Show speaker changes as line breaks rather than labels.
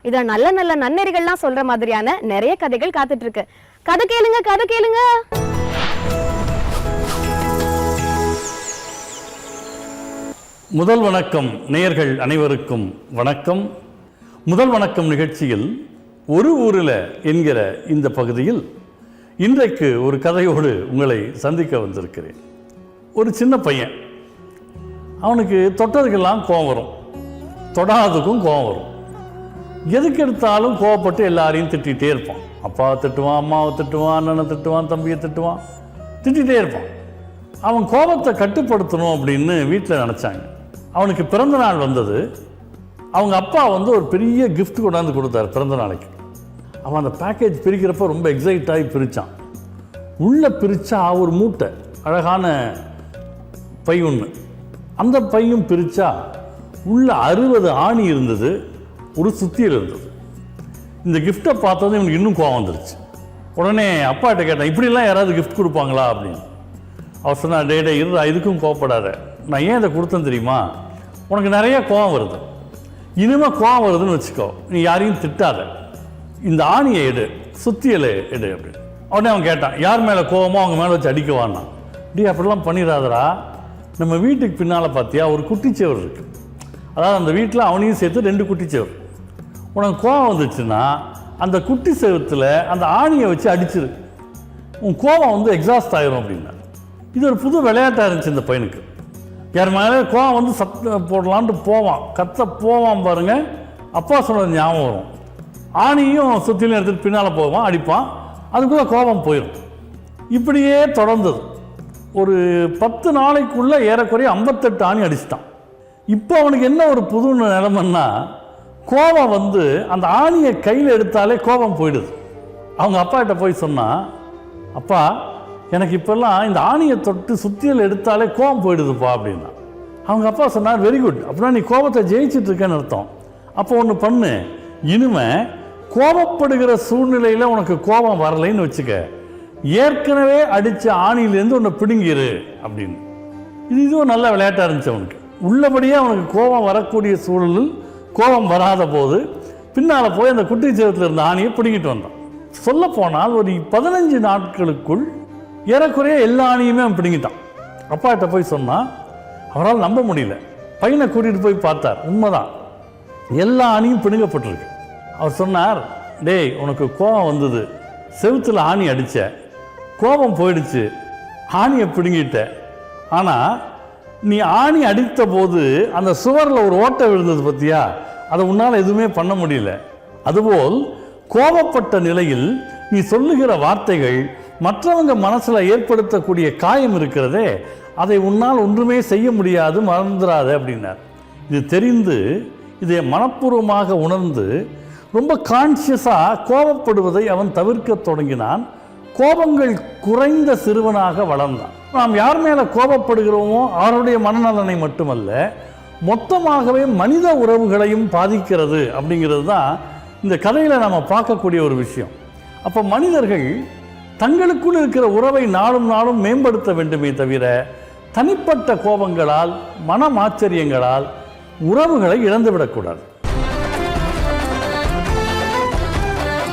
இத நல்ல நல்ல நன்னெறிகள்லாம் சொல்ற மாதிரியான நிறைய கதைகள் காத்துட்டு இருக்கு. கதை கேளுங்க, கதை கேளுங்க.
முதல் வணக்கம் நேயர்கள் அனைவருக்கும் வணக்கம். முதல் வணக்கம் நிகழ்ச்சியில் ஒரு ஊரில் என்கிற இந்த பகுதியில் இன்றைக்கு ஒரு கதையோடு உங்களை சந்திக்க வந்திருக்கிறேன். ஒரு சின்ன பையன், அவனுக்கு தொட்டதுக்கெல்லாம் கோபம் வரும், தொடாததுக்கும் கோபம் வரும். எதுக்கு எடுத்தாலும் கோவப்பட்டு எல்லாரையும் திட்டிகிட்டே இருப்பான். அப்பாவை திட்டுவான், அம்மாவை திட்டுவான், அண்ணனை திட்டுவான், தம்பியை திட்டுவான், திட்டிகிட்டே இருப்பான். அவன் கோபத்தை கட்டுப்படுத்தணும் அப்படின்னு வீட்டில் நினச்சாங்க. அவனுக்கு பிறந்த நாள் வந்தது. அவங்க அப்பா ஒரு பெரிய கிஃப்ட் கொண்டாந்து கொடுத்தாரு பிறந்த நாளைக்கு. அவன் அந்த பேக்கேஜ் பிரிக்கிறப்ப ரொம்ப எக்ஸைட் ஆகி பிரித்தான். உள்ளே பிரித்தா ஒரு மூட்டை, அழகான பை ஒன்று. அந்த பையும் பிரித்தா உள்ள 60 ஆணி இருந்தது, ஒரு சுத்தியல் இருந்தது. இந்த கிஃப்டை பார்த்தது இவனுக்கு இன்னும் கோவம் வந்துருச்சு. உடனே அப்பாட்ட கேட்டான், இப்படிலாம் யாராவது கிஃப்ட் கொடுப்பாங்களா அப்படின்னு. அவர் சொன்னா, டே இருடா, இதுக்கும் கோவப்படாத. நான் ஏன் இதை கொடுத்தேன் தெரியுமா? உனக்கு நிறைய கோவம் வருது, இனிமேல் கோவம் வருதுன்னு வச்சுக்கோ, நீ யாரையும் திட்டாத, இந்த ஆணியை எடு, சுத்தியலை எடு அப்படின்னு. உடனே அவன் கேட்டான், யார் மேலே கோவமோ அவங்க மேலே வச்சு அடிக்கவான்னா. அப்படிலாம் பண்ணிடாதரா, நம்ம வீட்டுக்கு பின்னால் பார்த்தியா ஒரு குட்டிச்சேவர் இருக்குது. அதாவது அந்த வீட்டில் அவனையும் சேர்த்து 2 குட்டிச்சேவர். உனக்கு கோவம் வந்துச்சுன்னா அந்த குட்டி சேவத்தில் அந்த ஆணியை வச்சு அடிச்சிரு, உன் கோவம் எக்ஸாஸ்ட் ஆயிரும் அப்படின்னா. இது ஒரு புது விளையாட்டாக இருந்துச்சு இந்த பையனுக்கு. யார் மேலே கோவம் சத்த போடலான்ட்டு போவான், கத்த போவான் பாருங்க. அப்பா சொன்னது ஞாபகம் வரும். ஆணியும் சுத்திலையும் எடுத்துகிட்டு பின்னால் போவான், அடிப்பான், அதுக்குள்ளே கோபம் போயிடும். இப்படியே தொடர்ந்தது. ஒரு 10 நாளைக்குள்ளே ஏறக்குறைய 58 ஆணி அடிச்சிட்டான். இப்போ அவனுக்கு என்ன ஒரு புது நிலைமைன்னா, கோபம் அந்த ஆணியை கையில் எடுத்தாலே கோபம் போயிடுது. அவங்க அப்பாகிட்ட போய் சொன்னால், அப்பா எனக்கு இப்போல்லாம் இந்த ஆணியை தொட்டு சுத்தியல் எடுத்தாலே கோபம் போயிடுதுப்பா அப்படின்னா. அவங்க அப்பா சொன்னார், வெரி குட், அப்படின்னா நீ கோபத்தை ஜெயிச்சுட்டு இருக்கேன்னு அர்த்தம். அப்போ ஒன்று பண்ணு, இனிமே கோபப்படுகிற சூழ்நிலையில் உனக்கு கோபம் வரலைன்னு வச்சுக்க, ஏற்கனவே அடித்த ஆணியிலேருந்து உன்னை பிடுங்கிரு அப்படின்னு. இதுவும் நல்ல விளையாட்டாக இருந்துச்சு அவனுக்கு. உள்ளபடியே அவனுக்கு கோபம் வரக்கூடிய சூழலில் கோபம் வராத போது பின்னால் போய் அந்த குட்டி சேவத்தில் இருந்த ஆணியை பிடுங்கிட்டு வந்தான். சொல்லப்போனால் ஒரு 15 நாட்களுக்குள் ஏறக்குறைய எல்லா ஆணியுமே அவன் பிடுங்கிட்டான். அப்பாட்ட போய் சொன்னால் அவரால் நம்ப முடியல. பையனை கூட்டிகிட்டு போய் பார்த்தார், உண்மைதான், எல்லா ஆணியும் பிடுங்கப்பட்டிருக்கு. அவர் சொன்னார், டேய் உனக்கு கோபம் வந்தது, செவுத்தில் ஆணி அடித்த, கோபம் போயிடுச்சு, ஆணியை பிடுங்கிட்ட. ஆனால் நீ ஆணி அடித்த போது அந்த சுவரில் ஒரு ஓட்டை விழுந்தது பற்றியா, அதை உன்னால் எதுவுமே பண்ண முடியல. அதுபோல் கோபப்பட்ட நிலையில் நீ சொல்லுகிற வார்த்தைகள் மற்றவங்க மனசில் ஏற்படுத்தக்கூடிய காயம் இருக்கிறதே, அதை உன்னால் ஒன்றுமே செய்ய முடியாது, மறந்துடாத அப்படின்னார். இது தெரிந்து இதை மனப்பூர்வமாக உணர்ந்து ரொம்ப கான்ஷியஸாக கோபப்படுவதை அவன் தவிர்க்க தொடங்கினான். கோபங்கள் குறைந்த சிறுவனாக வளர்ந்தான். நாம் யார் மேலே கோபப்படுகிறோமோ அவருடைய மனநலனை மட்டுமல்ல, மொத்தமாகவே மனித உறவுகளையும் பாதிக்கிறது அப்படிங்கிறது தான் இந்த கதையில் நம்ம பார்க்கக்கூடிய ஒரு விஷயம். அப்போ மனிதர்கள் தங்களுக்குள் இருக்கிற உறவை நாளும் நாளும் மேம்படுத்த வேண்டுமே தவிர தனிப்பட்ட கோபங்களால், மனமாச்சரியங்களால் உறவுகளை இழந்துவிடக்கூடாது.